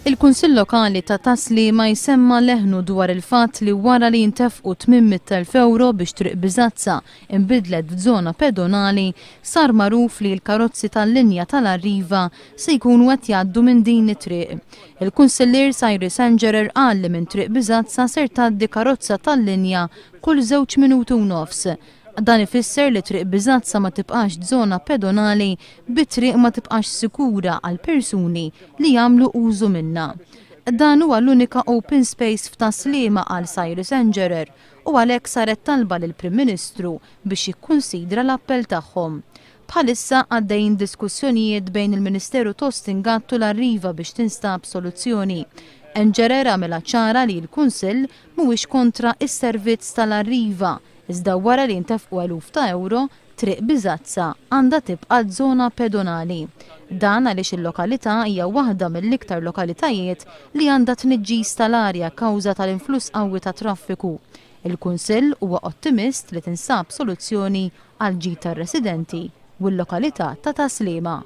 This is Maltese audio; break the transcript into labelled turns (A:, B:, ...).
A: Il-Kunsill Lokali ta' Taslima jsemma leħnu dwar il-fatt li wara li jintefqu 800,000 euro biex triq Biżazza inbidlet f'żona pedonali sar magħruf li l-karozzi tal-linja tal-Arriva se jkunu qed jgħaddu minn din it-triq. Il-Kunsillier Cyrus Engerer qal li minn triq Biżazza ser tgħaddi karozza tal-linja kull 2 minuti u nofs. Dan ifisser li triq Biżazza ma tibqax żona pedonali bit-triq ma tibqax sikura għal persuni li jagħmlu użu minnha. Dan huwa l-unika open space f'Taslima għal Cyrus Engerer u għalhekk saret talba lill-Prim Ministru biex jikkunsidra l-appell tagħhom. Bħalissa għaddejjin diskussjonijiet bejn il-Ministeru Tostin Gattu l-Arriva biex tinstab soluzzjoni. Engerer għamela ċara li l-Kunsill mhuwiex kontra is-servizz tal-Arriva, iżda wara li ntefqu eluf ta' euro, triq Biżazza għandha tibqa' żona pedonali. Dan għaliex il-lokalità hija waħda mill-iktar lokalitajiet li għandha tniġġis tal-arja kawża tal-influss qawwi ta' traffiku. Il-Kunsill huwa ottimist li tinsab soluzzjoni għal ġid tar-residenti u l-lokalità ta' Taslima.